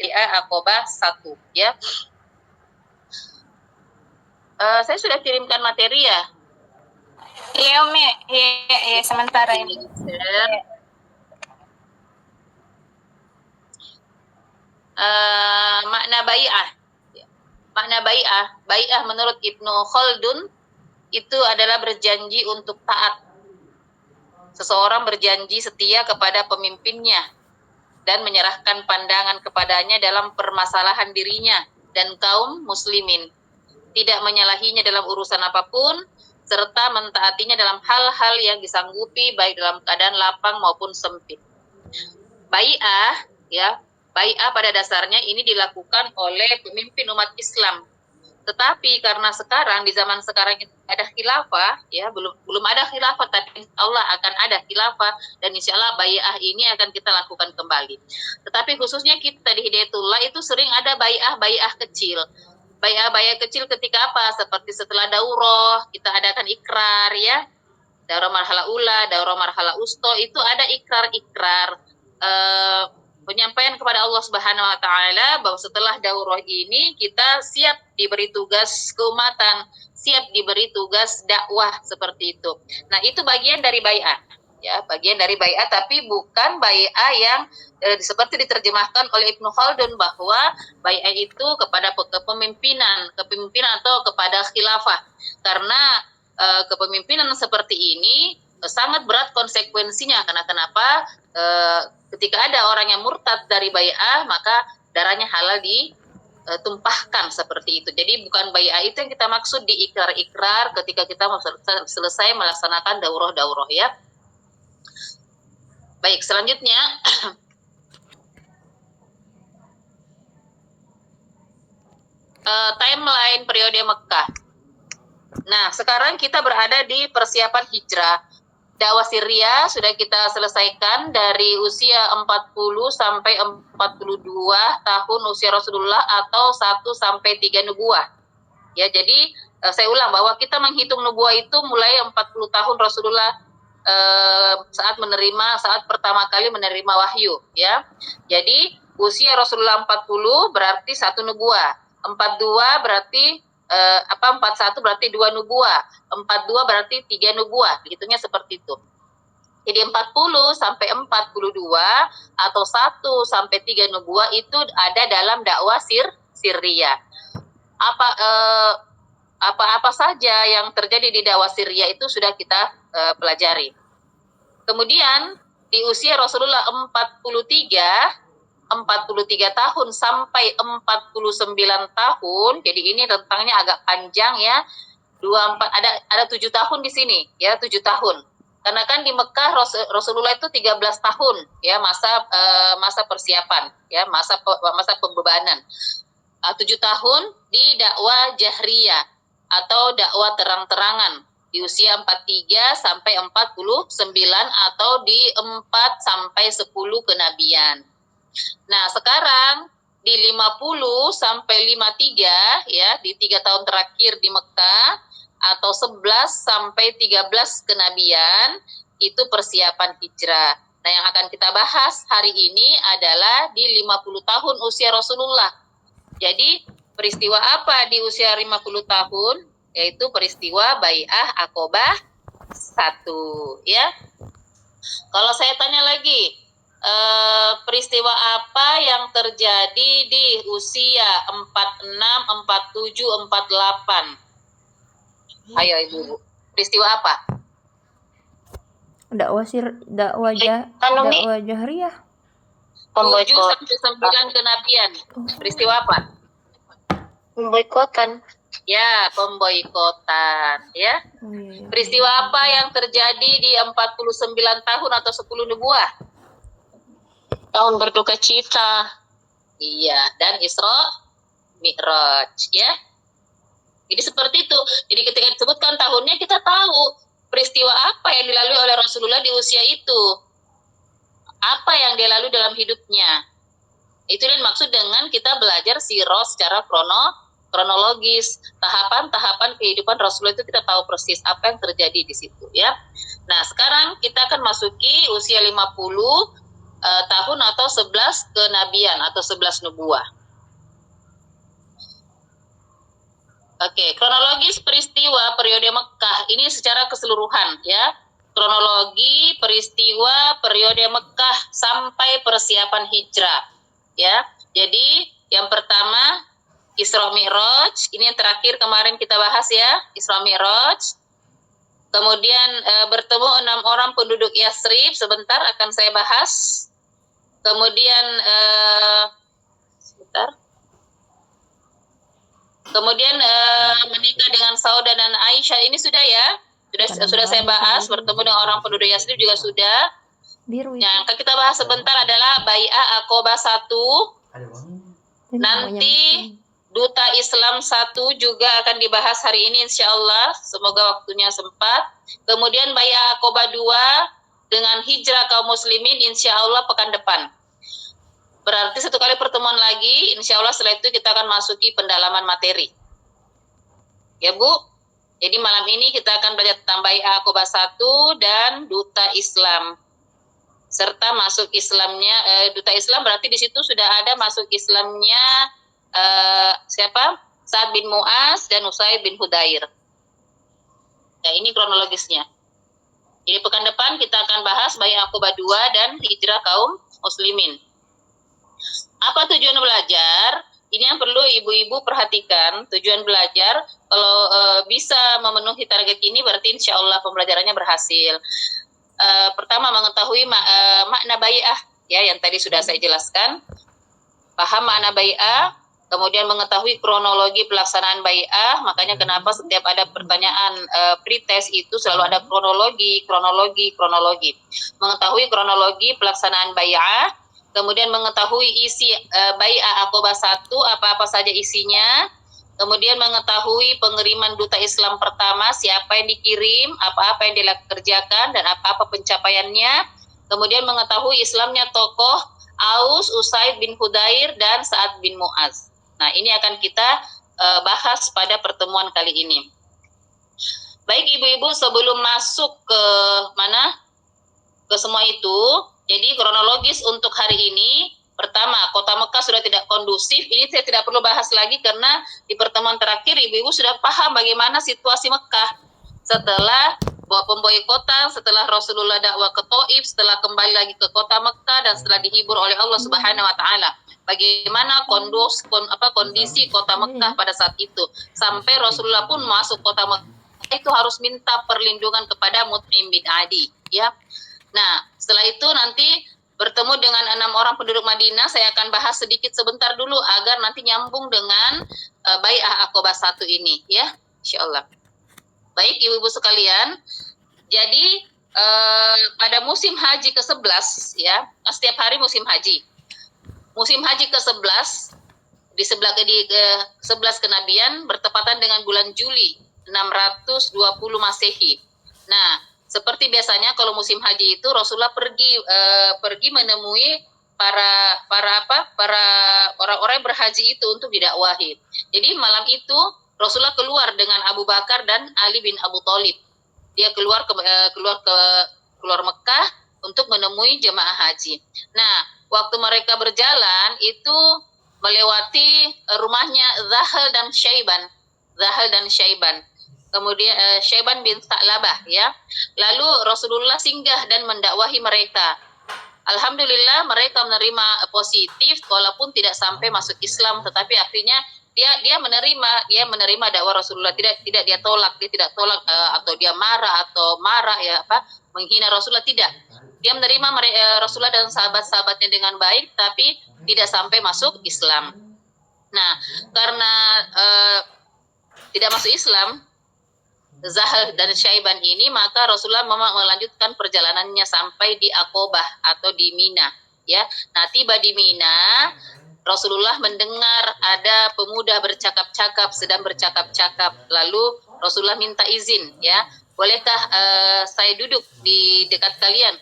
Bai'ah Aqobah 1 ya. Saya sudah kirimkan materi ya. Iya Umi, iya sementara ini. Makna bai'ah. Makna bai'ah menurut Ibnu Khaldun itu adalah berjanji untuk taat. Seseorang berjanji setia kepada pemimpinnya dan menyerahkan pandangan kepadanya dalam permasalahan dirinya dan kaum muslimin. Tidak menyalahinya dalam urusan apapun, serta mentaatinya dalam hal-hal yang disanggupi baik dalam keadaan lapang maupun sempit. Bai'ah ya, bai'ah pada dasarnya ini dilakukan oleh pemimpin umat Islam. Tetapi karena sekarang di zaman sekarang ada khilafah ya, belum ada khilafah, tapi Allah akan ada khilafah dan insya Allah bai'ah ini akan kita lakukan kembali. Tetapi khususnya kita di Hidayatullah itu sering ada bai'ah kecil. Bai'ah kecil ketika apa? Seperti setelah daurah kita adakan ikrar ya. Daurah marhala ula, daurah marhala usto, itu ada ikrar penyampaian kepada Allah Subhanahu wa taala bahwa setelah daurah ini kita siap diberi tugas keumatan, siap diberi tugas dakwah seperti itu. Nah, itu bagian dari bai'ah. Ya, bagian dari bai'ah tapi bukan bai'ah yang seperti diterjemahkan oleh Ibnu Khaldun bahwa bai'ah itu kepada kepemimpinan atau kepada khilafah. Karena kepemimpinan seperti ini sangat berat konsekuensinya. Karena kenapa? Ketika ada orang yang murtad dari bai'ah, maka darahnya halal ditumpahkan seperti itu. Jadi bukan bai'ah itu yang kita maksud di ikrar-ikrar ketika kita selesai melaksanakan daurah-daurah ya. Baik, selanjutnya timeline periode Mekah. Nah, sekarang kita berada di persiapan hijrah. Dakwah Syria sudah kita selesaikan dari usia 40 sampai 42 tahun usia Rasulullah atau 1 sampai 3 nubuah. Ya, jadi saya ulang bahwa kita menghitung nubuah itu mulai 40 tahun Rasulullah saat pertama kali menerima wahyu, ya. Jadi usia Rasulullah 40 berarti 1 nubuah. 42 berarti 41 berarti 2 nubuah, 42 berarti 3 nubuah, hitungnya seperti itu. Jadi 40 sampai 42 atau 1 sampai 3 nubuah itu ada dalam dakwah Syria. Apa saja yang terjadi di dakwah Syria itu sudah kita pelajari. Kemudian di usia Rasulullah 43 tahun sampai 49 tahun. Jadi ini rentangnya agak panjang ya. 24 ada 7 tahun di sini ya, 7 tahun. Karena kan di Mekah Rasulullah itu 13 tahun ya masa persiapan ya, masa pembebanan. 7 tahun di dakwah jahriyah atau dakwah terang-terangan di usia 43 sampai 49 atau di 4 sampai 10 kenabian. Nah, sekarang di 50 sampai 53 ya, di 3 tahun terakhir di Mekah atau 11 sampai 13 kenabian itu persiapan hijrah. Nah, yang akan kita bahas hari ini adalah di 50 tahun usia Rasulullah. Jadi, peristiwa apa di usia 50 tahun? Yaitu peristiwa Bai'ah Aqobah 1 ya. Kalau saya tanya lagi, peristiwa apa yang terjadi di usia 46, 47, 48? Ayo Ibu, peristiwa apa? Dakwah jahriyah. 7 sampai 9 kenabian. Peristiwa apa? Pemboikotan. Ya, pemboikotan ya. Peristiwa apa yang terjadi di 49 tahun atau 10 nubuah? Tahun berduka cita. Iya, dan Isra Mi'raj ya. Jadi seperti itu. Jadi ketika disebutkan tahunnya kita tahu peristiwa apa yang dilalui oleh Rasulullah di usia itu. Apa yang dia lalui dalam hidupnya. Itu yang maksud dengan kita belajar sirah secara kronologis. Tahapan-tahapan kehidupan Rasulullah itu kita tahu persis apa yang terjadi di situ ya. Nah, sekarang kita akan masuki usia 50 tahun atau 11 kenabian atau 11 nubuah. Oke, kronologis peristiwa periode Mekah ini secara keseluruhan ya. Kronologi peristiwa periode Mekah sampai persiapan hijrah ya. Jadi yang pertama Isra Mi'raj, ini yang terakhir kemarin kita bahas ya, Isra Mi'raj. Kemudian bertemu 6 orang penduduk Yathrib, sebentar akan saya bahas. Kemudian sebentar. Kemudian menikah dengan Saudah dan Aisyah, ini sudah ya, sudah saya bahas. Bertemu dengan orang penduduk Yathrib juga sudah. Yang akan kita bahas sebentar adalah Bai'ah Aqabah 1. Nanti Duta Islam 1 juga akan dibahas hari ini insya Allah, semoga waktunya sempat. Kemudian Bai'ah Aqabah 2 dengan hijrah kaum muslimin insya Allah pekan depan. Berarti 1 kali pertemuan lagi, insya Allah setelah itu kita akan masuki pendalaman materi. Ya Bu, jadi malam ini kita akan belajar tentang Bai'ah Aqabah 1 dan Duta Islam. Serta masuk Islamnya, Duta Islam berarti di situ sudah ada masuk Islamnya siapa? Sa'ad bin Mu'az dan Usaid bin Hudair. Nah ini kronologisnya. Jadi pekan depan kita akan bahas Bai'ah Aqabah 2 dan hijrah kaum muslimin. Apa tujuan belajar? Ini yang perlu ibu-ibu perhatikan. Tujuan belajar, kalau bisa memenuhi target ini berarti insya Allah pembelajarannya berhasil. Pertama mengetahui makna bai'ah ya, yang tadi sudah saya jelaskan. Paham makna bai'ah, kemudian mengetahui kronologi pelaksanaan bai'ah. Makanya kenapa setiap ada pertanyaan pretest itu selalu ada kronologi. Mengetahui kronologi pelaksanaan bai'ah, kemudian mengetahui isi Bai'ah Aqabah 1, apa-apa saja isinya. Kemudian mengetahui pengiriman Duta Islam pertama, siapa yang dikirim, apa-apa yang dikerjakan, dan apa-apa pencapaiannya. Kemudian mengetahui Islamnya tokoh Aus, Usaid bin Hudair, dan Sa'ad bin Mu'az. Nah, ini akan kita bahas pada pertemuan kali ini. Baik ibu-ibu, sebelum masuk ke mana? Ke semua itu, jadi kronologis untuk hari ini, pertama, kota Mekah sudah tidak kondusif. Ini saya tidak perlu bahas lagi karena di pertemuan terakhir ibu-ibu sudah paham bagaimana situasi Mekah setelah pemboikotan, setelah Rasulullah dakwah ke Taif, setelah kembali lagi ke kota Mekah dan setelah dihibur oleh Allah Subhanahu wa taala. Bagaimana kondisi kota Mekah pada saat itu. Sampai Rasulullah pun masuk kota Mekah itu harus minta perlindungan kepada Mut'im bin Adi, ya. Nah, setelah itu nanti bertemu dengan 6 orang penduduk Madinah, saya akan bahas sedikit sebentar dulu agar nanti nyambung dengan Bai'ah Aqabah 1 ini ya, insyaallah. Baik ibu-ibu sekalian, jadi pada musim haji ke-11 ya, setiap hari musim haji. Musim haji ke-11 di 11 kenabian bertepatan dengan bulan Juli 620 Masehi. Nah, seperti biasanya kalau musim haji itu Rasulullah pergi menemui para orang-orang yang berhaji itu untuk didakwahi. Jadi malam itu Rasulullah keluar dengan Abu Bakar dan Ali bin Abu Thalib. Dia keluar Mekah untuk menemui jemaah haji. Nah, waktu mereka berjalan itu melewati rumahnya Zahal dan Syaiban. Kemudian Syaiban bin Sa'labah ya. Lalu Rasulullah singgah dan mendakwahi mereka. Alhamdulillah mereka menerima positif walaupun tidak sampai masuk Islam, tetapi akhirnya dia menerima dakwah Rasulullah, tidak dia tolak, atau dia marah ya menghina Rasulullah, tidak. Dia menerima Rasulullah dan sahabat-sahabatnya dengan baik tapi tidak sampai masuk Islam. Nah, karena tidak masuk Islam Zahal dan Syaiban ini, maka Rasulullah memang melanjutkan perjalanannya sampai di Aqabah atau di Mina ya. Nah, tiba di Mina, Rasulullah mendengar ada pemuda sedang bercakap-cakap. Lalu Rasulullah minta izin ya, bolehkah saya duduk di dekat kalian?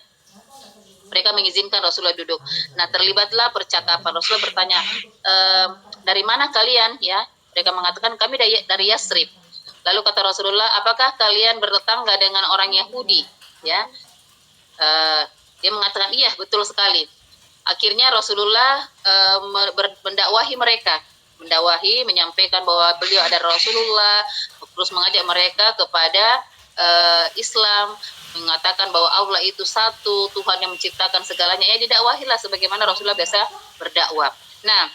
Mereka mengizinkan Rasulullah duduk. Nah, terlibatlah percakapan. Rasulullah bertanya, dari mana kalian ya? Mereka mengatakan kami dari Yathrib. Lalu kata Rasulullah, apakah kalian bertetangga dengan orang Yahudi? Ya, dia mengatakan iya, betul sekali. akhirnya Rasulullah mendakwahi mereka, menyampaikan bahwa beliau ada Rasulullah, terus mengajak mereka kepada Islam, mengatakan bahwa Allah itu satu, Tuhan yang menciptakan segalanya. Ya didakwahilah sebagaimana Rasulullah biasa berdakwah. Nah,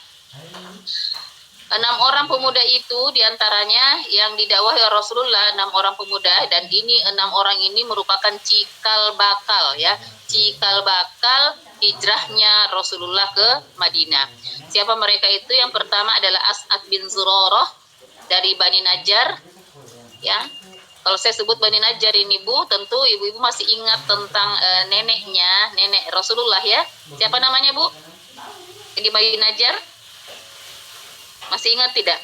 6 orang pemuda itu diantaranya yang didakwahi oleh Rasulullah, 6 orang pemuda, dan ini 6 orang ini merupakan cikal bakal, ya, cikal bakal hijrahnya Rasulullah ke Madinah. Siapa mereka itu? Yang pertama adalah As'ad bin Zurarah dari Bani Najjar, ya. Kalau saya sebut Bani Najjar ini, Bu, tentu ibu-ibu masih ingat tentang neneknya, nenek Rasulullah, ya. Siapa namanya, Bu? Di Bani Najjar? Masih ingat tidak?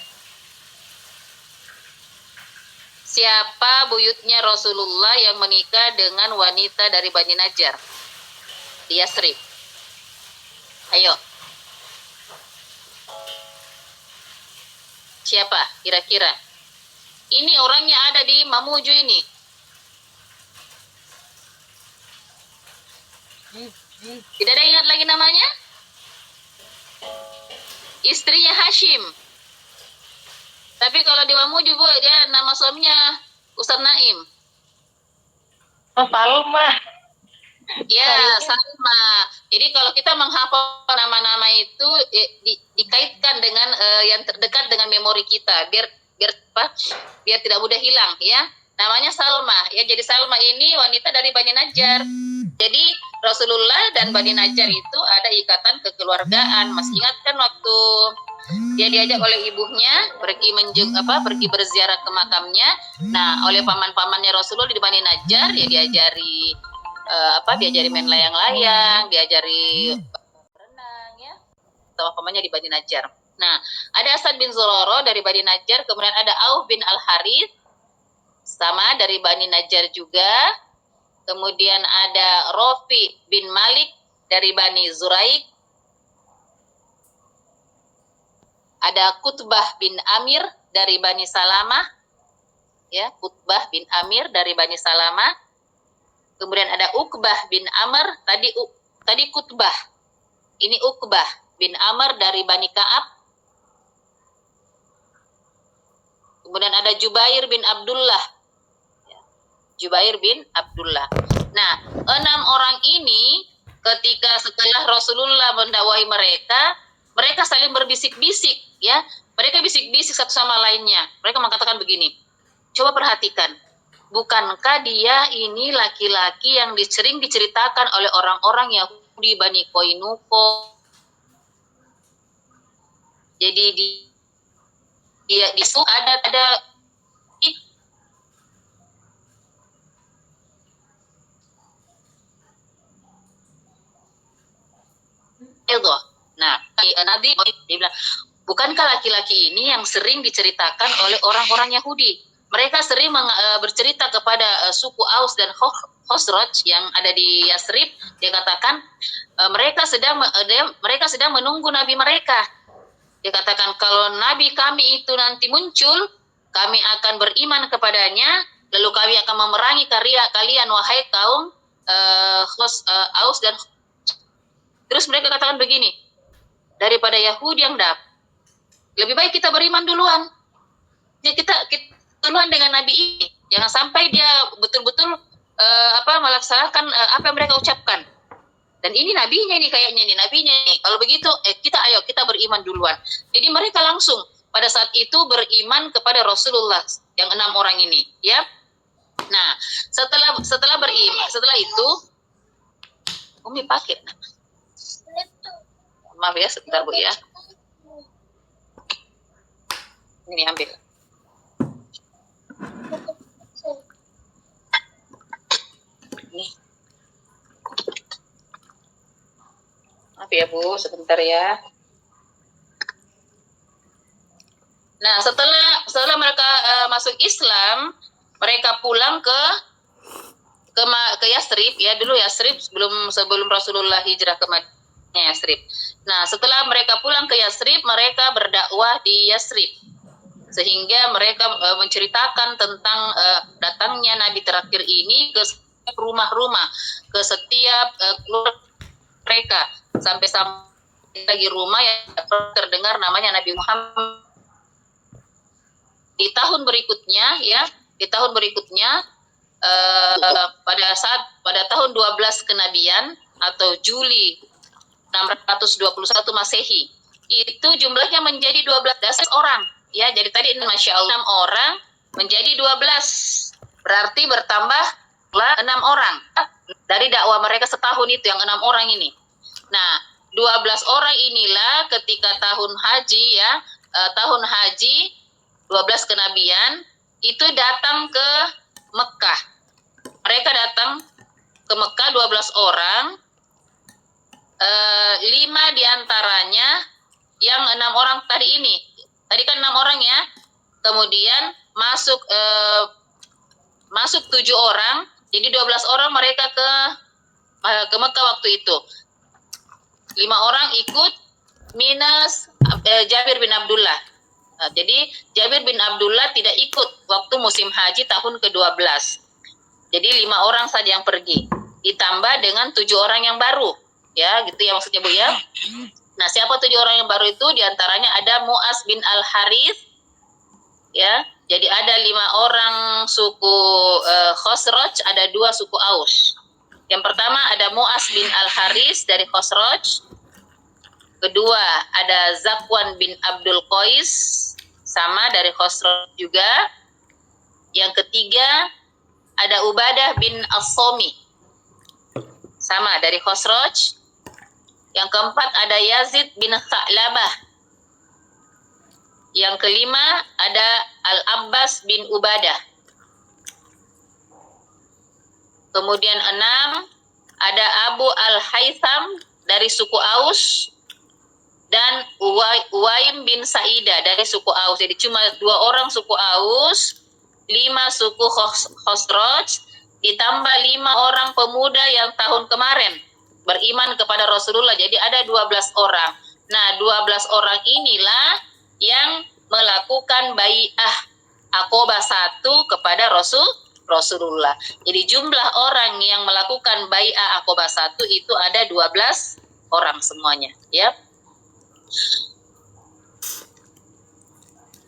Siapa buyutnya Rasulullah yang menikah dengan wanita dari Bani Najjar? Di Yasrib. Ayo. Siapa kira-kira? Ini orangnya ada di Mamuju ini. Tidak ada ingat lagi namanya? Istrinya Hashim. Tapi kalau di Mamuju, Bu, dia nama suaminya Ustaz Naim. Oh, Salma. Ya, sama. Jadi kalau kita menghafal nama-nama itu dikaitkan dengan yang terdekat dengan memori kita, biar tidak mudah hilang, ya. Namanya Salma, ya. Jadi Salma ini wanita dari Bani Najjar. Jadi Rasulullah dan Bani Najjar itu ada ikatan kekeluargaan. Masih ingat kan waktu dia diajak oleh ibunya pergi berziarah ke makamnya. Nah, oleh paman-pamannya Rasulullah di Bani Najjar, ya diajari diajari main layang-layang, diajari berenang, ya. Sama pamannya di Bani Najjar. Nah, ada Asad bin Zurarah dari Bani Najjar, kemudian ada Auf bin Al-Harith, sama dari Bani Najjar juga. Kemudian ada Rafi bin Malik dari Bani Zuraik. Ada Kutbah bin Amir dari Bani Salamah. Ya, Kutbah bin Amir dari Bani Salamah. Kemudian ada Uqbah bin Amr, tadi Kutbah. Ini Uqbah bin Amr dari Bani Ka'ab. Kemudian ada Jubair bin Abdullah. Jubair bin Abdullah. Nah, 6 orang ini ketika setelah Rasulullah mendakwahi mereka saling berbisik-bisik, ya. Mereka bisik-bisik satu sama lainnya. Mereka mengatakan begini, coba perhatikan, bukankah dia ini laki-laki yang sering diceritakan oleh orang-orang Yahudi Bani Koinuko? Jadi dia di ada Nah, Nabi dia bilang, bukankah laki-laki ini yang sering diceritakan oleh orang-orang Yahudi? Mereka sering bercerita kepada suku Aus dan Khosraj yang ada di Yasrib. Dia katakan mereka sedang menunggu nabi mereka. Dia katakan kalau nabi kami itu nanti muncul, kami akan beriman kepadanya, lalu kami akan memerangi kalian wahai kaum Aus dan. Terus mereka katakan begini, daripada Yahudi yang lebih baik kita beriman duluan. Ya, kita duluan dengan Nabi ini. Jangan sampai dia betul-betul melaksanakan apa yang mereka ucapkan. Dan ini nabinya ini kayaknya nabinya ini. Kalau begitu, kita beriman duluan. Jadi mereka langsung pada saat itu beriman kepada Rasulullah yang 6 orang ini, ya. Nah, setelah beriman, setelah itu Umi pakai. Maaf ya, sebentar Bu ya. Ini ambil. Nih. Maaf ya Bu, sebentar ya. Nah, setelah mereka masuk Islam, mereka pulang ke Yasrib, ya, dulu Yasrib sebelum Rasulullah hijrah ke Madinah. Yasrib. Nah, setelah mereka pulang ke Yasrib, mereka berdakwah di Yasrib, sehingga mereka menceritakan tentang datangnya Nabi terakhir ini ke rumah-rumah, ke setiap mereka sampai lagi rumah yang terdengar namanya Nabi Muhammad. Di tahun berikutnya pada tahun 12 kenabian atau Juli 621 Masehi, itu jumlahnya menjadi 12 orang ya. Jadi tadi Masya Allah 6 orang menjadi 12, berarti bertambah 6 orang dari dakwah mereka setahun itu, yang 6 orang ini. Nah, 12 orang inilah ketika tahun haji ya, tahun haji 12 kenabian itu datang ke Mekah. Mereka datang ke Mekah 12 orang, 5 diantaranya yang 6 orang tadi ini. Tadi kan 6 orang ya. Kemudian masuk 7 orang, jadi 12 orang mereka ke Mekah waktu itu. 5 orang ikut minus Jabir bin Abdullah. Nah, jadi Jabir bin Abdullah tidak ikut waktu musim haji tahun ke-12. Jadi 5 orang saja yang pergi, ditambah dengan 7 orang yang baru. Ya, gitu ya maksudnya Bu ya. Nah, siapa 7 orang yang baru itu? Diantaranya ada Mu'az bin Al-Harith. Ya, jadi ada 5 orang suku Khosraj, ada 2 suku Aus. Yang pertama ada Mu'az bin Al-Harith dari Khosraj. Kedua ada Zakwan bin Abdul Qais, sama dari Khosraj juga. Yang ketiga ada Ubadah bin As-Somi, sama dari Khosraj. Yang keempat ada Yazid bin Tha'labah. Yang kelima ada Al-Abbas bin Ubadah. Kemudian 6 ada Abu Al-Haytham dari suku Aus dan Uwaim bin Sa'idah dari suku Aus. Jadi cuma 2 orang suku Aus, 5 suku Khosraj, ditambah 5 orang pemuda yang tahun kemarin beriman kepada Rasulullah. Jadi ada 12 orang. Nah, 12 orang inilah yang melakukan bai'ah Aqobah 1 kepada Rasulullah. Jadi jumlah orang yang melakukan bai'ah Aqobah 1 itu ada 12 orang semuanya, ya.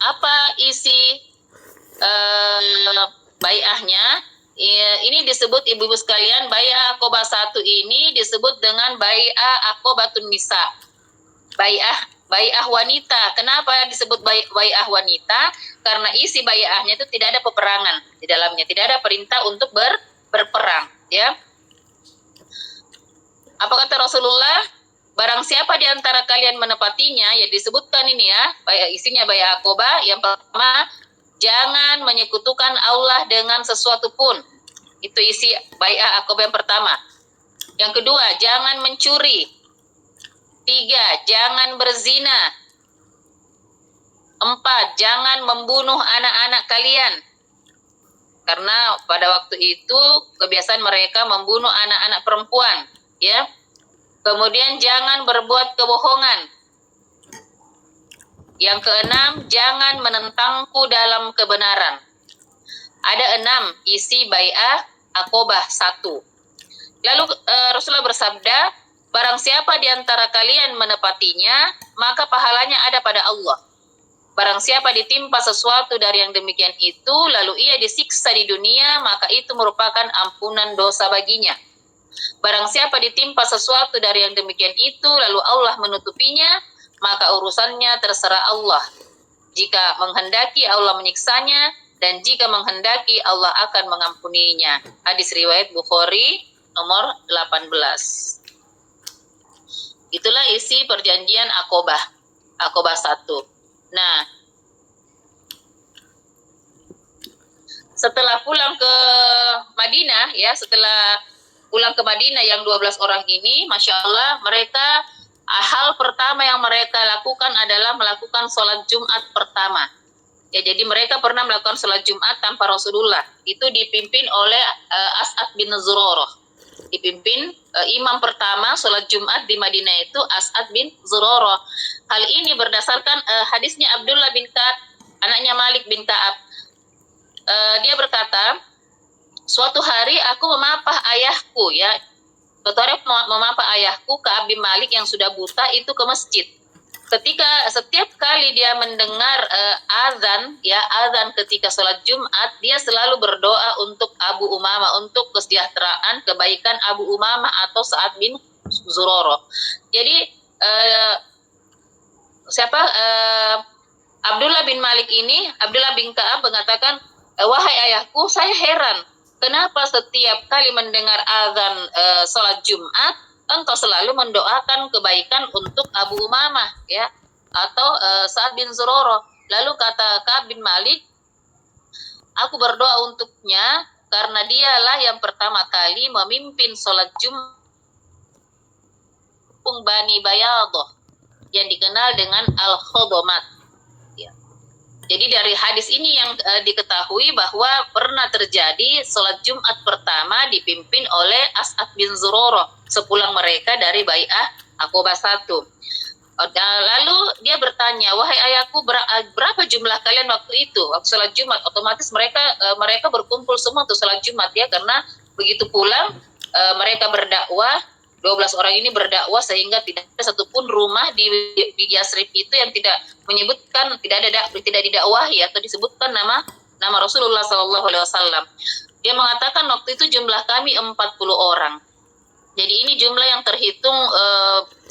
Apa isi bai'ahnya? Ini disebut ibu-ibu sekalian, bai'ah Aqobah 1 ini disebut dengan bai'ah Aqobatun Nisa. Bai'ah wanita. Kenapa disebut bai'ah wanita? Karena isi bai'ahnya itu tidak ada peperangan di dalamnya, tidak ada perintah untuk berperang, ya. Apa kata Rasulullah? Barang siapa di antara kalian menepatinya, ya disebutkan ini ya, isinya bai'ah Aqobah. Yang pertama, jangan menyekutukan Allah dengan sesuatu pun. Itu isi bai'ah Aqobah yang pertama. Yang kedua, jangan mencuri. 3, jangan berzina. 4, jangan membunuh anak-anak kalian. Karena pada waktu itu kebiasaan mereka membunuh anak-anak perempuan, ya. Kemudian jangan berbuat kebohongan. Yang keenam, jangan menentangku dalam kebenaran. Ada 6 isi bai'ah Aqobah 1. Lalu Rasulullah bersabda, barang siapa di antara kalian menepatinya, maka pahalanya ada pada Allah. Barang siapa ditimpa sesuatu dari yang demikian itu, lalu ia disiksa di dunia, maka itu merupakan ampunan dosa baginya. Barang siapa ditimpa sesuatu dari yang demikian itu, lalu Allah menutupinya, maka urusannya terserah Allah. Jika menghendaki Allah menyiksanya, dan jika menghendaki Allah akan mengampuninya. Hadis riwayat Bukhari nomor 18. Itulah isi perjanjian Aqobah 1. Nah, setelah pulang ke Madinah, ya, setelah pulang ke Madinah yang 12 orang ini, Masya Allah, mereka, hal pertama yang mereka lakukan adalah melakukan sholat Jumat pertama. Ya, jadi mereka pernah melakukan sholat Jumat tanpa Rasulullah. Itu dipimpin oleh As'ad bin Zurarah. Dipimpin imam pertama sholat Jumat di Madinah itu As'ad bin Zurarah. Hal ini berdasarkan hadisnya Abdullah bin Ka'ab, anaknya Malik bin Ka'ab. Dia berkata, suatu hari aku memapah ayahku, ya. suatu hari mengapa ayahku Ka'ab bin Malik yang sudah buta itu ke masjid. Ketika setiap kali dia mendengar azan, ya azan ketika sholat Jumat, dia selalu berdoa untuk Abu Umamah, untuk kesejahteraan, kebaikan Abu Umamah atau Sa'ad bin Zuroro. Jadi Abdullah bin Malik ini, Abdullah bin Ka'ab mengatakan, wahai ayahku, saya heran, kenapa setiap kali mendengar azan sholat Jumat, engkau selalu mendoakan kebaikan untuk Abu Umamah, ya, atau Sa'ad bin Zuroro. Lalu kata Ka'ab bin Malik, aku berdoa untuknya karena dialah yang pertama kali memimpin sholat Jumat Bani Bayadah yang dikenal dengan Al-Khodomat. Ya. Jadi dari hadis ini yang diketahui bahwa pernah terjadi sholat Jumat pertama dipimpin oleh As'ad bin Zuroro sepulang mereka dari Bai'ah Aqabah 1. Lalu dia bertanya, wahai ayahku, berapa jumlah kalian waktu itu waktu sholat Jumat? Otomatis mereka berkumpul semua untuk sholat Jumat, ya, karena begitu pulang mereka berdakwah, 12 orang ini berdakwah sehingga tidak ada satupun rumah di Yasrib itu yang tidak menyebutkan, tidak didakwahi atau disebutkan nama Rasulullah SAW. Dia mengatakan waktu itu jumlah kami 40 orang. Jadi ini jumlah yang terhitung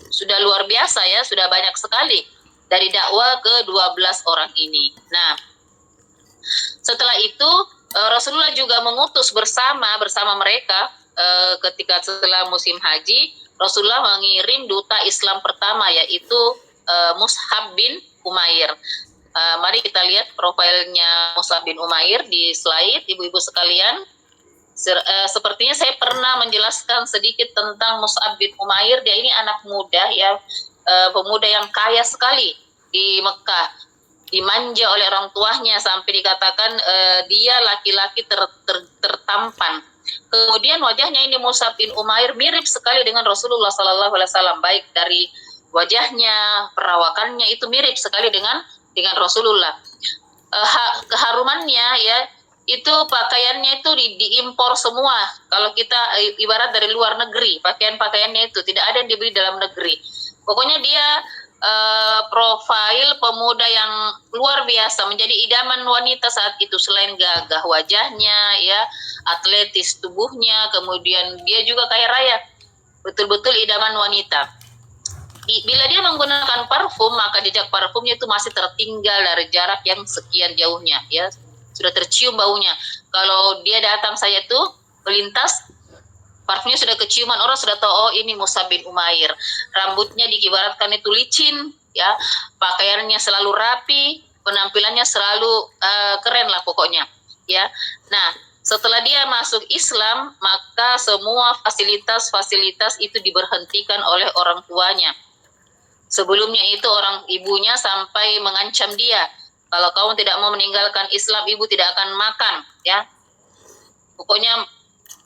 sudah luar biasa, ya, sudah banyak sekali dari dakwah ke 12 orang ini. Nah, setelah itu Rasulullah juga mengutus bersama mereka ketika setelah musim haji, Rasulullah mengirim duta Islam pertama, yaitu Mus'ab bin Umair. Mari kita lihat profilnya Mus'ab bin Umair di slide, ibu-ibu sekalian. Sepertinya saya pernah menjelaskan sedikit tentang Mus'ab bin Umair. Dia ini anak muda, ya, pemuda yang kaya sekali di Mekah, dimanja oleh orang tuanya sampai dikatakan dia laki-laki tertampan. Kemudian wajahnya ini Mus'ab bin Umair mirip sekali dengan Rasulullah SAW, baik dari wajahnya, perawakannya itu mirip sekali dengan Rasulullah. Keharumannya, ya, itu pakaiannya itu diimpor semua. Kalau kita ibarat dari luar negeri, pakaiannya itu tidak ada yang dibeli dalam negeri. Pokoknya dia profil pemuda yang luar biasa, menjadi idaman wanita saat itu. Selain gagah wajahnya, ya, atletis tubuhnya, kemudian dia juga kaya raya, betul-betul idaman wanita. Bila dia menggunakan parfum, maka jejak parfumnya itu masih tertinggal dari jarak yang sekian jauhnya, ya, sudah tercium baunya. Kalau dia datang saya tuh melintas, parfumnya sudah keciuman, orang sudah tahu, oh ini Mus'ab bin Umair. Rambutnya dikibaratkan itu licin, ya, pakaiannya selalu rapi, penampilannya selalu keren lah pokoknya, ya. Nah, setelah dia masuk Islam, maka semua fasilitas itu diberhentikan oleh orang tuanya. Sebelumnya itu orang ibunya sampai mengancam dia, kalau kamu tidak mau meninggalkan Islam, ibu tidak akan makan, ya. Pokoknya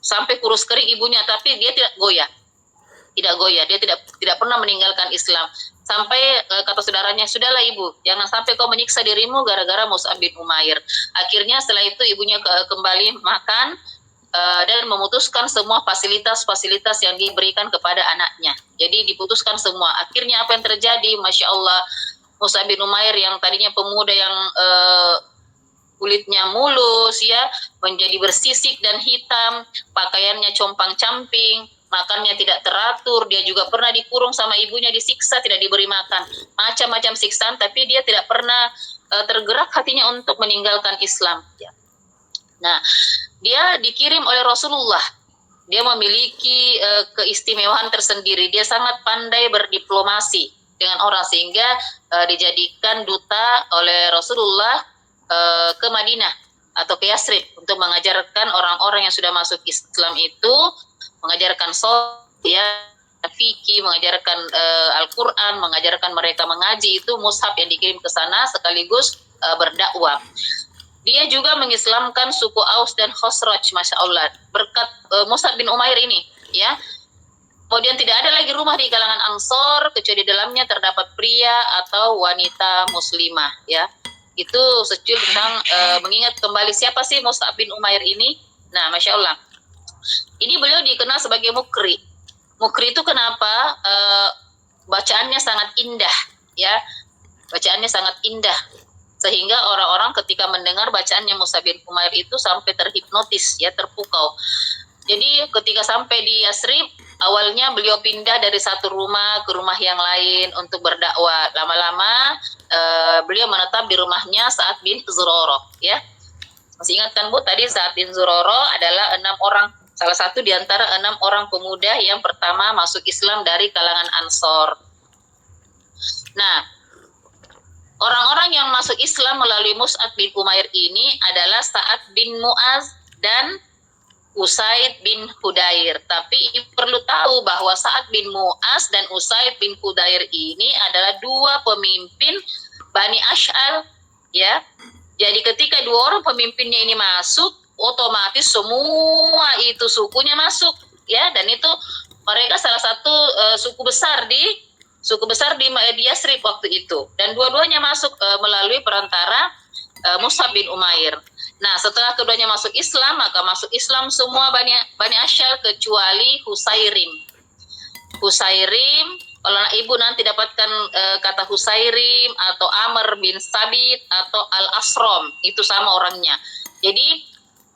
sampai kurus kering ibunya, tapi dia tidak goyah. Dia tidak pernah meninggalkan Islam. Sampai kata saudaranya, sudahlah ibu, jangan sampai kau menyiksa dirimu gara-gara Mus'ab bin Umair. Akhirnya setelah itu ibunya kembali makan dan memutuskan semua fasilitas yang diberikan kepada anaknya. Jadi diputuskan semua. Akhirnya apa yang terjadi? Masya Allah, Mus'ab bin Umair yang tadinya pemuda yang kulitnya mulus, ya, menjadi bersisik dan hitam, pakaiannya compang-camping, makannya tidak teratur. Dia juga pernah dikurung sama ibunya, disiksa, tidak diberi makan, macam-macam siksaan, tapi dia tidak pernah tergerak hatinya untuk meninggalkan Islam, ya. Nah, dia dikirim oleh Rasulullah. Dia memiliki keistimewaan tersendiri. Dia sangat pandai berdiplomasi dengan orang, sehingga dijadikan duta oleh Rasulullah ke Madinah atau ke Yasrib untuk mengajarkan orang-orang yang sudah masuk Islam itu, mengajarkan fikih, mengajarkan Al-Quran, mengajarkan mereka mengaji. Itu Mus'ab yang dikirim ke sana sekaligus berdakwah. Dia juga mengislamkan suku Aus dan Khosraj, Masya Allah, berkat Mus'ab bin Umair ini, ya. Kemudian tidak ada lagi rumah di kalangan Ansor kecuali di dalamnya terdapat pria atau wanita muslimah, ya. Itu secuil tentang mengingat kembali siapa sih Mus'ab bin Umair ini. Nah, Masya Allah, ini beliau dikenal sebagai mukri. Mukri itu kenapa? Bacaannya sangat indah, ya. Bacaannya sangat indah. Sehingga orang-orang ketika mendengar bacaannya Mus'ab bin Umair itu sampai terhipnotis, ya, terpukau. Jadi ketika sampai di Yasrib, awalnya beliau pindah dari satu rumah ke rumah yang lain untuk berdakwah. Lama-lama beliau menetap di rumahnya Sa'ad bin Zurarah, ya. Masih ingat kan Bu, tadi Sa'ad bin Zurarah adalah 6 orang, salah satu di antara 6 orang pemuda yang pertama masuk Islam dari kalangan Ansor. Nah, orang-orang yang masuk Islam melalui Mus'ab bin Umair ini adalah Sa'ad bin Mu'az dan Usaid bin Hudair. Tapi perlu tahu bahwa Sa'ad bin Mu'az dan Usaid bin Hudair ini adalah dua pemimpin Bani Ash'al, ya. Jadi ketika dua orang pemimpinnya ini masuk, otomatis semua itu sukunya masuk, ya. Dan itu mereka salah satu suku besar di Yasrib waktu itu, dan dua-duanya masuk melalui perantara Mus'ab bin Umair. Nah, setelah keduanya masuk Islam, maka masuk Islam semua Bani Ash'al kecuali Husairim. Kalau ibu nanti dapatkan kata Husairim atau Amr bin Sabit atau Al-Asram, itu sama orangnya. Jadi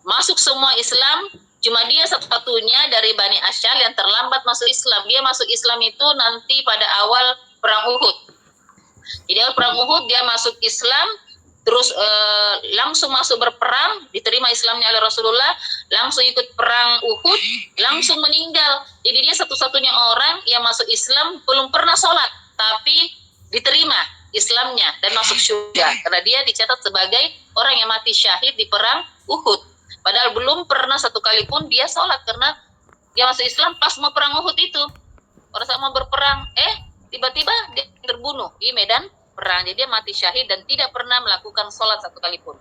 masuk semua Islam, cuma dia satu-satunya dari Bani Ash'al yang terlambat masuk Islam. Dia masuk Islam itu nanti pada awal perang Uhud. Jadi awal perang Uhud dia masuk Islam, terus langsung masuk berperang, diterima Islamnya oleh Rasulullah, langsung ikut perang Uhud, langsung meninggal. Jadi dia satu-satunya orang yang masuk Islam belum pernah sholat, tapi diterima Islamnya dan masuk surga. Karena dia dicatat sebagai orang yang mati syahid di perang Uhud. Padahal belum pernah satu kali pun dia sholat, karena dia masuk Islam pas mau perang Uhud itu. Pada saat mau berperang, tiba-tiba dia terbunuh di medan perang. Jadi dia mati syahid dan tidak pernah melakukan sholat satu kali pun.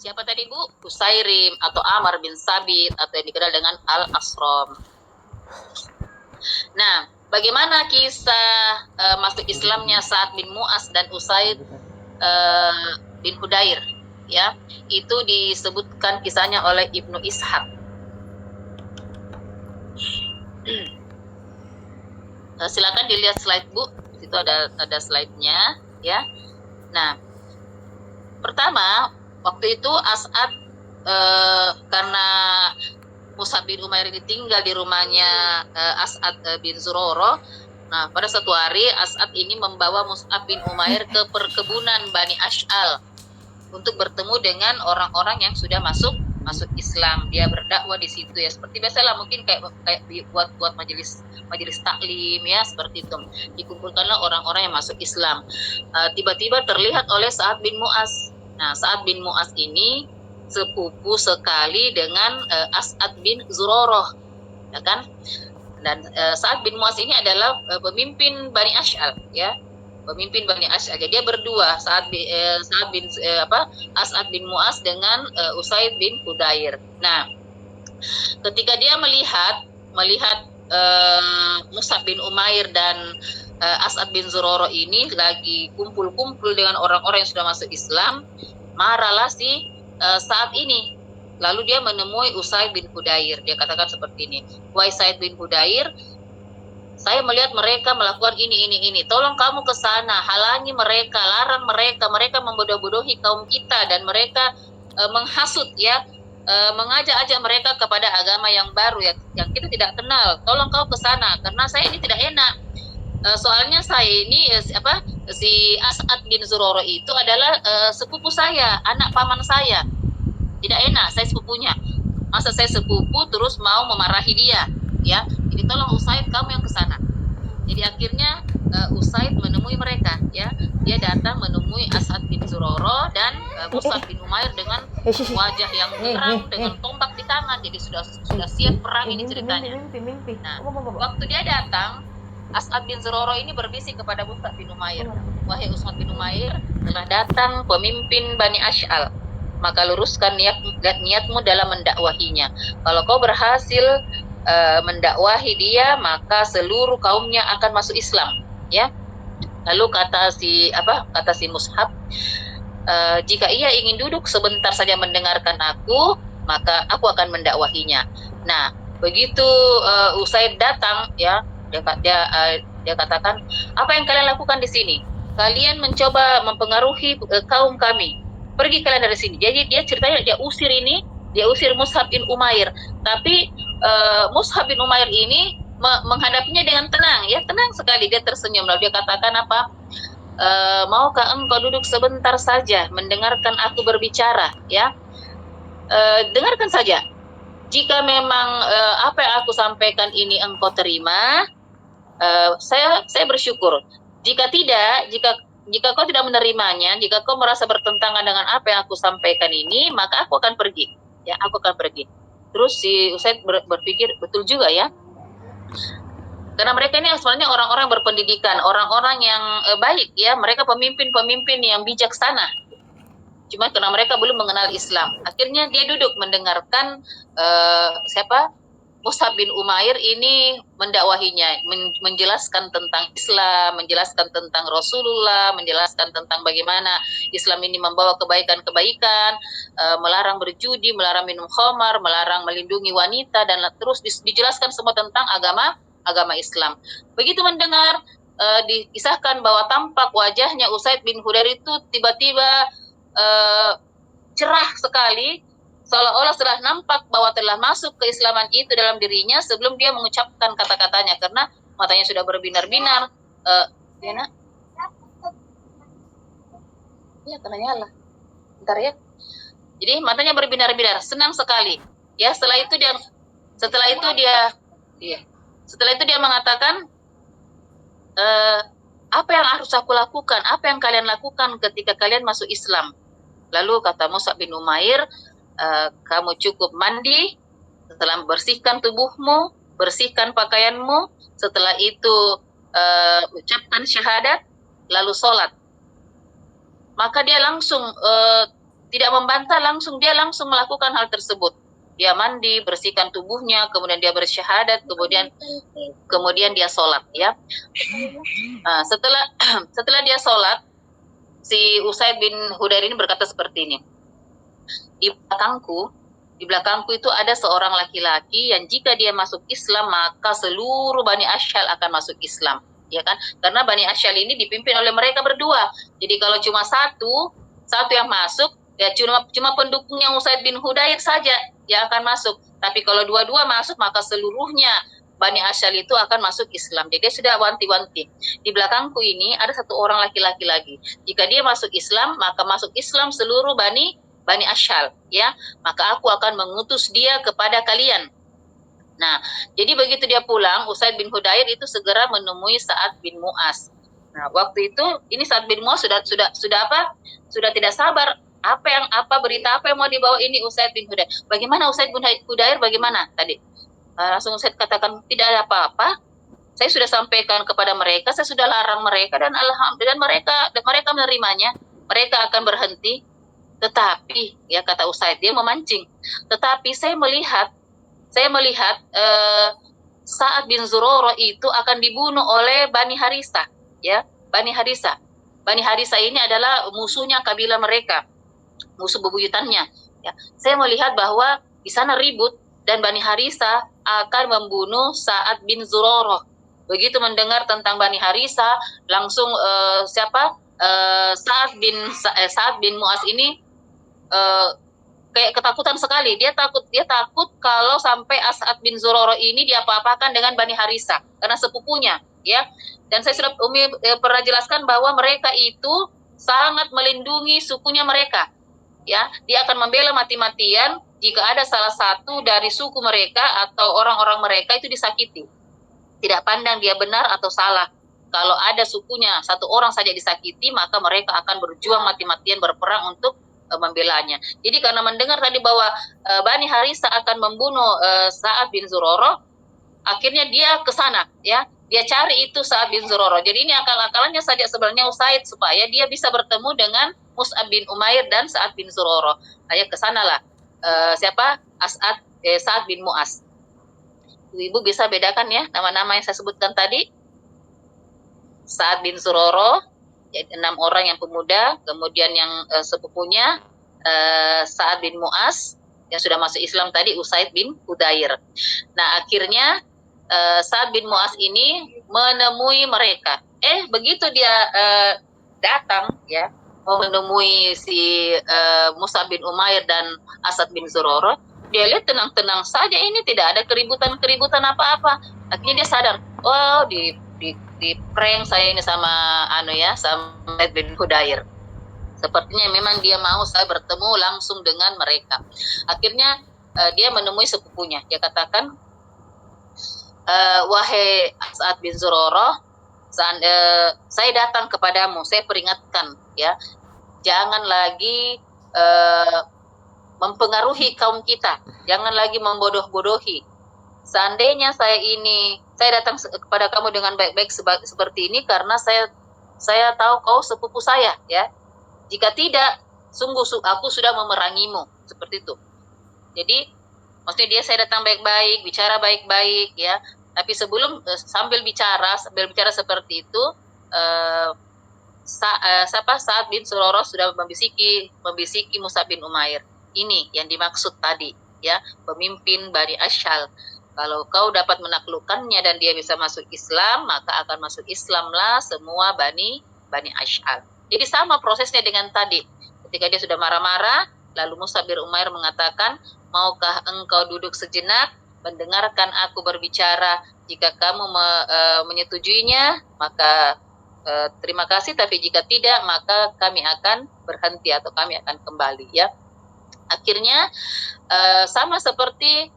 Siapa tadi Bu? Husairim atau Amr bin Sabit atau yang dikenal dengan Al-Asram. Nah, bagaimana kisah masuk Islamnya Sa'ad bin Mu'az dan Usaid bin Hudair? Ya, itu disebutkan kisahnya oleh Ibnu Ishaq. Silakan dilihat slide Bu, itu ada slide-nya, ya. Nah, pertama waktu itu As'ad karena Mus'ab bin Umair ini tinggal di rumahnya As'ad bin Zurarah. Nah, pada suatu hari As'ad ini membawa Mus'ab bin Umair ke perkebunan Bani Ash'al untuk bertemu dengan orang-orang yang sudah masuk Islam. Dia berdakwah di situ, ya, seperti biasalah, mungkin kayak buat majelis taklim, ya, seperti itu. Dikumpulkanlah orang-orang yang masuk Islam. Tiba-tiba terlihat oleh Sa'ad bin Mu'az. Nah, Sa'ad bin Mu'az ini sepupu sekali dengan As'ad bin Zurarah, ya kan? Dan Sa'ad bin Mu'az ini adalah pemimpin Bani Ash'al, ya. Pemimpin Bani Ash'al. Jadi dia berdua, As'ad bin Mu'az dengan Usaid bin Hudair. Nah, ketika dia melihat Mus'ab bin Umair dan As'ad bin Zurarah ini lagi kumpul-kumpul dengan orang-orang yang sudah masuk Islam, marahlah si Sa'ad ini. Lalu dia menemui Usaid bin Hudair. Dia katakan seperti ini, "Wahai Usaid bin Hudair, saya melihat mereka melakukan ini. Tolong kamu ke sana, halangi mereka, larang mereka membodoh-bodohi kaum kita, dan mereka menghasut, ya, mengajak-ajak mereka kepada agama yang baru, ya, yang kita tidak kenal. Tolong kau ke sana, karena saya ini tidak enak. Soalnya saya ini si As'ad bin Zurarah itu adalah sepupu saya, anak paman saya. Tidak enak, saya sepupunya. Masa saya sepupu terus mau memarahi dia, ya. Jadi tolong Usaid kamu yang ke sana." Jadi akhirnya Usaid menemui mereka, ya. Dia datang menemui As'ad bin Zurarah dan Mus'ab bin Umair dengan wajah yang terang, dengan tombak di tangan. Jadi sudah siap perang ini ceritanya. Nah, waktu dia datang, As'ad bin Zurarah ini berbisik kepada Mus'ab bin Umair, "Wahai Mus'ab bin Umair, telah datang pemimpin Bani Ash'al. Maka luruskan niatmu dalam mendakwahinya. Kalau kau berhasil mendakwahi dia, maka seluruh kaumnya akan masuk Islam, ya." Lalu kata si Mus'ab, "Jika ia ingin duduk sebentar saja mendengarkan aku, maka aku akan mendakwahinya." Nah, Begitu Usaid datang, ya, dia katakan, apa yang kalian lakukan di sini? Kalian mencoba mempengaruhi kaum kami. Pergi kalian dari sini. Jadi dia ceritanya dia usir Mus'ab bin Umair. Tapi Mus'ab bin Umair ini menghadapinya dengan tenang, ya, tenang sekali. Dia tersenyum, lalu dia katakan apa? Maukah engkau duduk sebentar saja mendengarkan aku berbicara, ya? Dengarkan saja. Jika memang apa yang aku sampaikan ini engkau terima, saya bersyukur. Jika tidak, jika kau tidak menerimanya, jika kau merasa bertentangan dengan apa yang aku sampaikan ini, maka aku akan pergi. Ya, aku akan pergi. Terus si Usaid berpikir, betul juga ya. Karena mereka ini sebenarnya orang-orang berpendidikan, orang-orang yang baik ya, mereka pemimpin-pemimpin yang bijaksana. Cuma karena mereka belum mengenal Islam. Akhirnya dia duduk mendengarkan Mus'ab bin Umair ini mendakwahinya, menjelaskan tentang Islam, menjelaskan tentang Rasulullah, menjelaskan tentang bagaimana Islam ini membawa kebaikan-kebaikan, melarang berjudi, melarang minum khamar, melarang melindungi wanita, dan terus dijelaskan semua tentang agama Islam. Begitu mendengar, dikisahkan bahwa tampak wajahnya Usaid bin Hudair itu tiba-tiba cerah sekali, seolah-olah setelah nampak bahwa telah masuk keislaman itu dalam dirinya sebelum dia mengucapkan kata-katanya, karena matanya sudah berbinar-binar. Ya nak? Ya, kenanya lah. Bentar ya. Jadi matanya berbinar-binar, senang sekali. Ya, setelah itu dia mengatakan, apa yang harus aku lakukan? Apa yang kalian lakukan ketika kalian masuk Islam? Lalu kata Mus'ab bin Umair, kamu cukup mandi, setelah bersihkan tubuhmu, bersihkan pakaianmu, setelah itu ucapkan syahadat, lalu sholat. Maka dia langsung tidak membantah, dia langsung melakukan hal tersebut. Dia mandi, bersihkan tubuhnya, kemudian dia bersyahadat, kemudian dia sholat, ya. Setelah dia sholat, si Usaid bin Hudair ini berkata seperti ini. Di belakangku itu ada seorang laki-laki yang jika dia masuk Islam maka seluruh Bani Ashal akan masuk Islam, ya kan? Karena Bani Ashal ini dipimpin oleh mereka berdua. Jadi kalau cuma satu yang masuk, ya cuma pendukungnya Usaid bin Hudair saja yang akan masuk. Tapi kalau dua-dua masuk maka seluruhnya Bani Ashal itu akan masuk Islam. Jadi dia sudah wanti-wanti. Di belakangku ini ada satu orang laki-laki lagi. Jika dia masuk Islam, maka masuk Islam seluruh Bani Ashal, ya. Maka aku akan mengutus dia kepada kalian. Nah, jadi begitu dia pulang, Usaid bin Hudair itu segera menemui Sa'ad bin Mu'az. Nah, waktu itu ini Sa'ad bin Mu'az sudah tidak sabar. Berita apa yang mau dibawa ini Usaid bin Hudair? Bagaimana Usaid bin Hudair? Bagaimana tadi? Langsung Usaid katakan, tidak ada apa-apa. Saya sudah sampaikan kepada mereka, saya sudah larang mereka, dan alhamdulillah mereka menerimanya. Mereka akan berhenti. Tetapi, ya kata Usaid, dia memancing. Tetapi saya melihat Sa'ad bin Zurarah itu akan dibunuh oleh Bani Harithah, ya, Bani Harithah. Bani Harithah ini adalah musuhnya kabilah mereka, musuh bebuyutannya. Ya, saya melihat bahwa di sana ribut dan Bani Harithah akan membunuh Sa'ad bin Zurarah. Begitu mendengar tentang Bani Harithah, langsung Sa'ad bin Mu'az ini kayak ketakutan sekali. Dia takut kalau sampai Sa'ad bin Zurarah ini diapa-apakan dengan Bani Harithah karena sepupunya, ya. Dan saya sudah pernah jelaskan bahwa mereka itu sangat melindungi sukunya mereka, ya. Dia akan membela mati-matian jika ada salah satu dari suku mereka atau orang-orang mereka itu disakiti. Tidak pandang dia benar atau salah. Kalau ada sukunya satu orang saja disakiti, maka mereka akan berjuang mati-matian berperang untuk membelanya. Jadi karena mendengar tadi bahwa Bani Harithah akan membunuh Sa'ad bin Zurarah, akhirnya dia ke sana, ya. Dia cari itu Sa'ad bin Zurarah. Jadi ini akal-akalannya saja sebenarnya Usaid supaya dia bisa bertemu dengan Mus'ab bin Umair dan Sa'ad bin Zurarah. Saya ke sanalah Sa'ad bin Mu'az. Ibu bisa bedakan ya nama-nama yang saya sebutkan tadi. Sa'ad bin Zurarah, 6 orang yang pemuda, kemudian yang sepupunya Sa'ad bin Mu'az, yang sudah masuk Islam tadi, Usaid bin Hudair. Nah, akhirnya Sa'ad bin Mu'az ini menemui mereka. Begitu dia datang ya, menemui si Mus'ab bin Umair dan Asad bin Zurarah, dia lihat tenang-tenang saja, ini tidak ada keributan apa-apa. Akhirnya dia sadar, oh di prank saya ini sama sama Sa'ad bin Hudair. Sepertinya memang dia mau saya bertemu langsung dengan mereka. Akhirnya dia menemui sepupunya. Dia katakan, wahai Sa'ad bin Zurarah, saya datang kepadamu, saya peringatkan ya, jangan lagi mempengaruhi kaum kita, jangan lagi membodoh-bodohi. Seandainya saya datang kepada kamu dengan baik-baik seperti ini karena saya tahu kau sepupu saya ya. Jika tidak, sungguh aku sudah memerangimu, seperti itu. Jadi maksudnya dia, saya datang baik-baik, bicara baik-baik ya. Tapi sebelum sambil bicara seperti itu, Sa'ad bin Zurarah sudah membisiki Mus'ab bin Umair. Ini yang dimaksud tadi ya, pemimpin Bani Ashhal. Kalau kau dapat menaklukkannya dan dia bisa masuk Islam, maka akan masuk Islamlah semua Bani Ashhal. Jadi sama prosesnya dengan tadi. Ketika dia sudah marah-marah, lalu Mus'ab bin Umair mengatakan, maukah engkau duduk sejenak, mendengarkan aku berbicara? Jika kamu menyetujuinya, maka terima kasih. Tapi jika tidak, maka kami akan berhenti atau kami akan kembali ya. Akhirnya sama seperti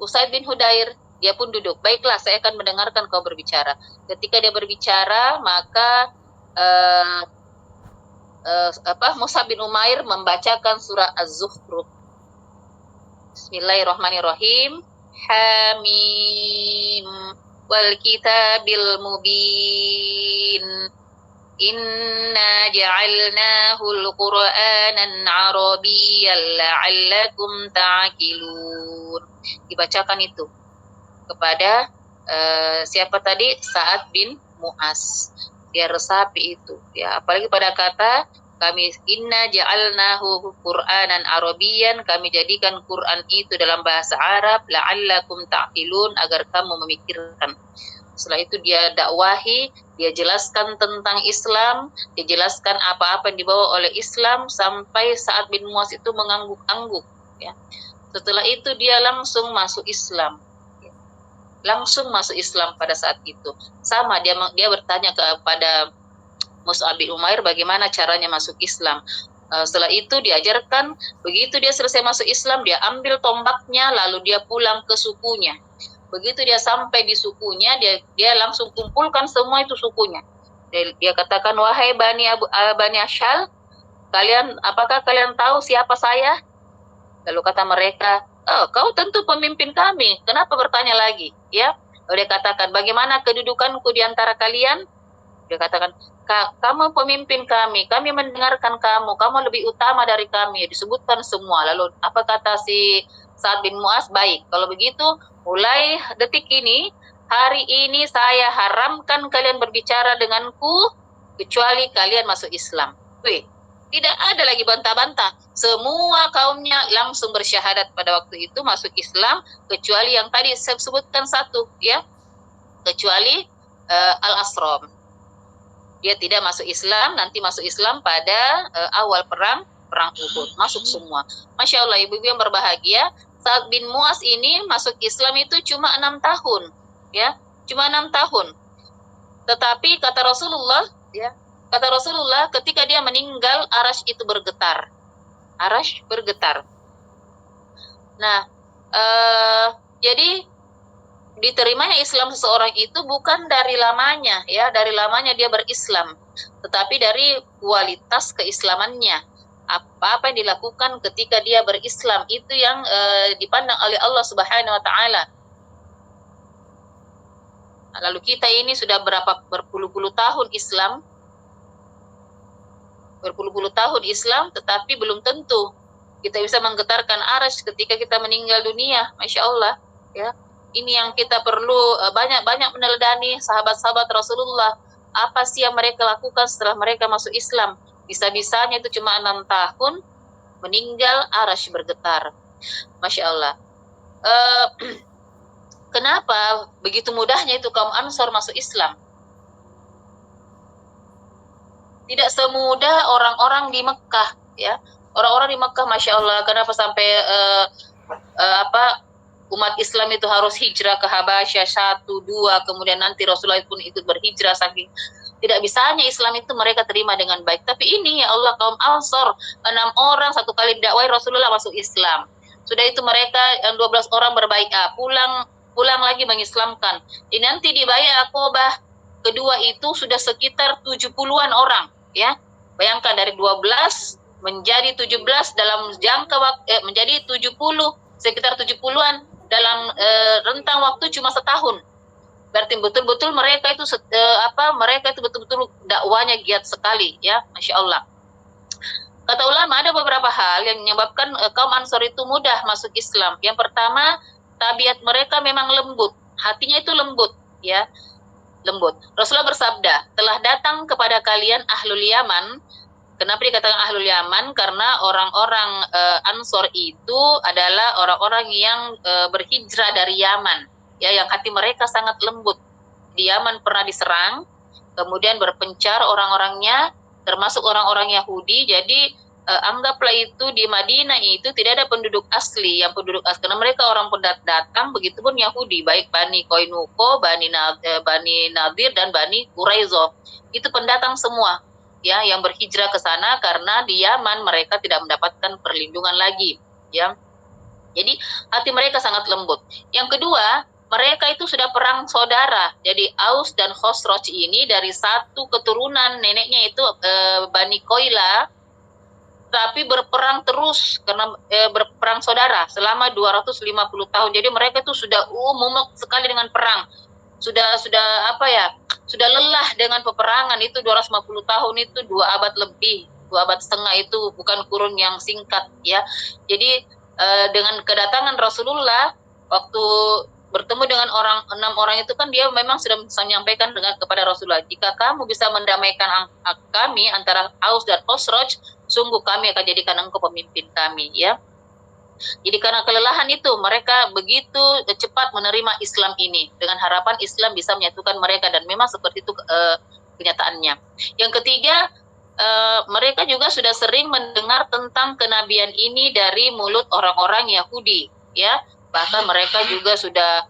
Usaid bin Hudair, dia pun duduk. Baiklah, saya akan mendengarkan kau berbicara. Ketika dia berbicara, maka Mus'ab bin Umair membacakan surah Az-Zukhruf. Bismillahirrahmanirrahim. Hamim wal kitabil mubin. Inna ja'alnahu Qur'anan Arabiyyan la'allakum ta'qilun. Dibacakan itu kepada siapa tadi? Sa'ad bin Mu'az. Dia resapi itu ya, apalagi pada kata kami inna ja'alnahu Qur'anan Arabiyyan, kami jadikan Quran itu dalam bahasa Arab, la'allakum ta'qilun, agar kamu memikirkan. Setelah itu dia dakwahi, dia jelaskan tentang Islam, dia jelaskan apa-apa yang dibawa oleh Islam, sampai Sa'ad bin Mu'az itu mengangguk-angguk ya. Setelah itu dia langsung masuk Islam. Langsung masuk Islam pada saat itu. Sama dia bertanya kepada Mus'ab bin Umair bagaimana caranya masuk Islam. Setelah itu diajarkan, begitu dia selesai masuk Islam, dia ambil tombaknya lalu dia pulang ke sukunya. Begitu dia sampai di sukunya, dia langsung kumpulkan semua itu sukunya. Dia katakan, wahai Bani Ashhal, apakah kalian tahu siapa saya? Lalu kata mereka, oh, kau tentu pemimpin kami, kenapa bertanya lagi? Ya, lalu dia katakan, bagaimana kedudukanku di antara kalian? Dia katakan, kamu pemimpin kami mendengarkan kamu lebih utama dari kami. Disebutkan semua. Lalu apa kata si Sa'ad bin Mu'az? Baik, kalau begitu mulai detik ini, hari ini saya haramkan kalian berbicara denganku kecuali kalian masuk Islam. Wih, tidak ada lagi bantah-bantah. Semua kaumnya langsung bersyahadat pada waktu itu masuk Islam, kecuali yang tadi saya sebutkan satu ya, kecuali Al-Asram. Dia tidak masuk Islam, nanti masuk Islam pada awal perang Uhud. Masuk semua. Masya Allah, ibu-ibu yang berbahagia, Sa'ad bin Mu'az ini masuk Islam itu cuma 6 tahun, ya, cuma 6 tahun. Tetapi kata Rasulullah, ya, ketika dia meninggal, Arasy itu bergetar. Arasy bergetar. Nah, jadi diterimanya Islam seseorang itu bukan dari lamanya, ya, dari lamanya dia berislam, tetapi dari kualitas keislamannya. Apa yang dilakukan ketika dia berislam itu yang dipandang oleh Allah Subhanahu wa taala. Lalu kita ini sudah berpuluh-puluh tahun Islam. Berpuluh-puluh tahun Islam, tetapi belum tentu kita bisa menggetarkan arasy ketika kita meninggal dunia. Masya Allah, ya. Ini yang kita perlu banyak-banyak meneladani sahabat-sahabat Rasulullah. Apa sih yang mereka lakukan setelah mereka masuk Islam? Bisa-bisanya itu cuma 6 tahun, meninggal, arasy bergetar. Masya Allah. Uh, Kenapa begitu mudahnya itu kaum Ansor masuk Islam? Tidak semudah orang-orang di Mekah, ya. Orang-orang di Mekah, Masya Allah, kenapa sampai umat Islam itu harus hijrah ke Habasyah 1, 2, kemudian nanti Rasulullah pun ikut berhijrah, saking tidak bisanya Islam itu mereka terima dengan baik. Tapi ini ya Allah, kaum Ansor 6 orang satu kali dakwah Rasulullah masuk Islam. Sudah itu mereka yang 12 orang berbaiat, pulang lagi mengislamkan. Ini nanti di Bai'ah Aqabah kedua itu sudah sekitar 70-an orang, ya. Bayangkan dari 12 menjadi 17 dalam jangka waktu menjadi 70, sekitar 70-an dalam rentang waktu cuma setahun. Berarti betul-betul mereka itu mereka itu betul-betul dakwanya giat sekali, ya, Masya Allah. Kata ulama ada beberapa hal yang menyebabkan kaum Ansor itu mudah masuk Islam. Yang pertama, tabiat mereka memang lembut, hatinya itu lembut, ya, lembut. Rasulullah bersabda, telah datang kepada kalian ahlul Yaman. Kenapa dikatakan ahlul Yaman? Karena orang-orang Ansor itu adalah orang-orang yang berhijrah dari Yaman, ya, yang hati mereka sangat lembut. Di Yaman pernah diserang, kemudian berpencar orang-orangnya, termasuk orang-orang Yahudi. Jadi anggaplah itu di Madinah itu tidak ada penduduk asli, yang penduduk asli karena mereka orang pendatang, begitupun Yahudi, baik Bani Koinuko, Bani Nadir dan Bani Quraizo, itu pendatang semua, ya, yang berhijrah ke sana karena di Yaman mereka tidak mendapatkan perlindungan lagi, ya. Jadi hati mereka sangat lembut. Yang kedua, mereka itu sudah perang saudara. Jadi Aus dan Khosroj ini dari satu keturunan neneknya itu Bani Koila, tapi berperang terus karena berperang saudara selama 250 tahun. Jadi mereka itu sudah mumek sekali dengan perang. Sudah sudah lelah dengan peperangan itu 250 tahun itu 2 abad lebih, 2 abad setengah itu bukan kurun yang singkat, ya. Jadi dengan kedatangan Rasulullah waktu bertemu dengan 6 orang itu kan dia memang sudah menyampaikan kepada Rasulullah, jika kamu bisa mendamaikan kami antara Aus dan Khosroj, sungguh kami akan jadikan engkau pemimpin kami, ya. Jadi karena kelelahan itu mereka begitu cepat menerima Islam ini dengan harapan Islam bisa menyatukan mereka, dan memang seperti itu kenyataannya. Yang ketiga, mereka juga sudah sering mendengar tentang kenabian ini dari mulut orang-orang Yahudi, ya. Bahkan mereka juga sudah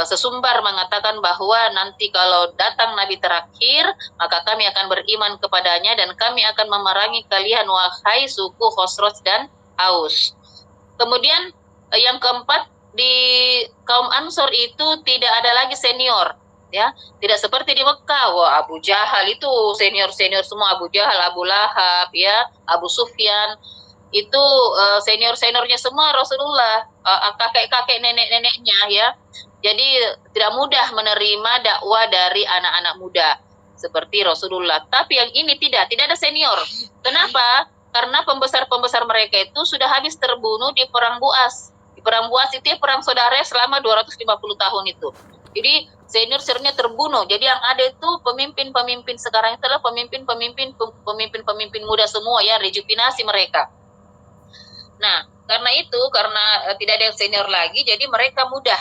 sesumbar mengatakan bahwa nanti kalau datang Nabi terakhir, maka kami akan beriman kepadanya dan kami akan memerangi kalian, wahai suku Khosroj dan Aus. Kemudian yang keempat, di kaum Ansor itu tidak ada lagi senior, ya. Tidak seperti di Mekah, wah Abu Jahal itu senior-senior semua, Abu Jahal, Abu Lahab, ya, Abu Sufyan. Itu senior-seniornya semua Rasulullah, kakek-kakek nenek-neneknya, ya. Jadi tidak mudah menerima dakwah dari anak-anak muda seperti Rasulullah. Tapi yang ini tidak ada senior. Kenapa? Karena pembesar-pembesar mereka itu sudah habis terbunuh di Perang Buas. Di Perang Buas itu ya perang saudara selama 250 tahun itu. Jadi senior-seniornya terbunuh. Jadi yang ada itu pemimpin-pemimpin sekarang itu adalah pemimpin muda semua, ya, rejuvenasi mereka. Nah, karena tidak ada yang senior lagi, jadi mereka mudah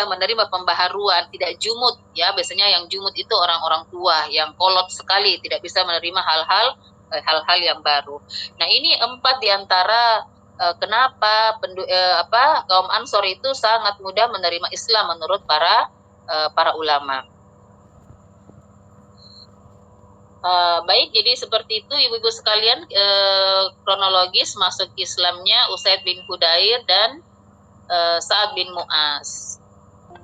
menerima pembaharuan, tidak jumut, ya. Biasanya yang jumut itu orang-orang tua yang kolot sekali, tidak bisa menerima hal-hal yang baru. Nah, ini 4 diantara kenapa kaum Ansor itu sangat mudah menerima Islam menurut para ulama. Baik, jadi seperti itu ibu-ibu sekalian, kronologis masuk Islamnya Usaid bin Hudair dan Sa'ad bin Mu'az.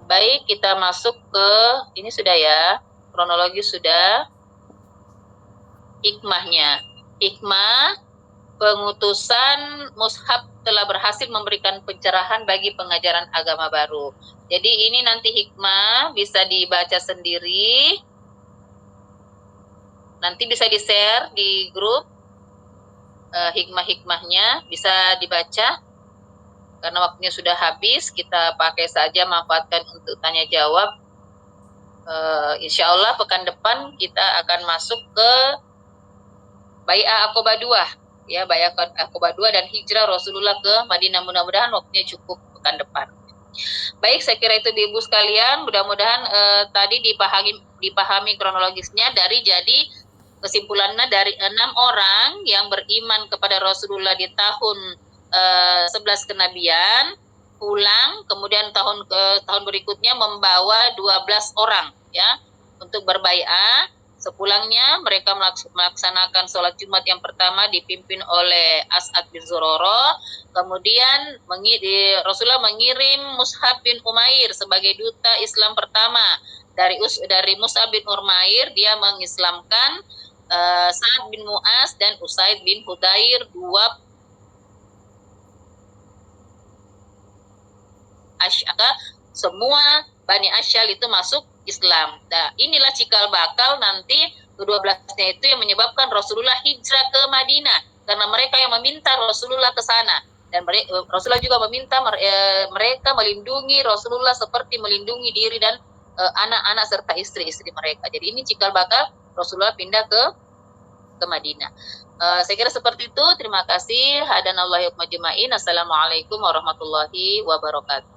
Baik, kita masuk ke ini sudah, ya, kronologis sudah. Hikmahnya, hikmah pengutusan Mushab telah berhasil memberikan pencerahan bagi pengajaran agama baru. Jadi ini nanti hikmah bisa dibaca sendiri. Nanti bisa di-share di grup, hikmah-hikmahnya bisa dibaca. Karena waktunya sudah habis, kita pakai saja, manfaatkan untuk tanya jawab. Insya Allah pekan depan kita akan masuk ke Bai'ah Aqabah 2. ya Bai'ah Aqabah 2 dan hijrah Rasulullah ke Madinah. Mudah-mudahan waktunya cukup pekan depan. Baik, saya kira itu Ibu sekalian. Mudah-mudahan tadi dipahami kronologisnya dari jadi kesimpulannya dari 6 orang yang beriman kepada Rasulullah di tahun 11 kenabian pulang, kemudian tahun berikutnya membawa 12 orang ya untuk berbai'ah. Sepulangnya mereka melaksanakan sholat Jumat yang pertama dipimpin oleh As'ad bin Zurarah. Kemudian Rasulullah mengirim Mus'ab bin Umair sebagai duta Islam pertama dari Mus'ab bin Umair. Dia mengislamkan Sa'ad bin Mu'az dan Usaid bin Hudair, dua semua Bani Asyal itu masuk Islam. Nah, inilah cikal bakal nanti ke-12-nya itu yang menyebabkan Rasulullah hijrah ke Madinah, karena mereka yang meminta Rasulullah ke sana. Dan Rasulullah juga meminta mereka melindungi Rasulullah seperti melindungi diri dan anak-anak serta istri-istri mereka. Jadi ini cikal bakal Rasulullah pindah ke Madinah. Saya kira seperti itu. Terima kasih. Hadanallahu wa ijma'in. Assalamualaikum warahmatullahi wabarakatuh.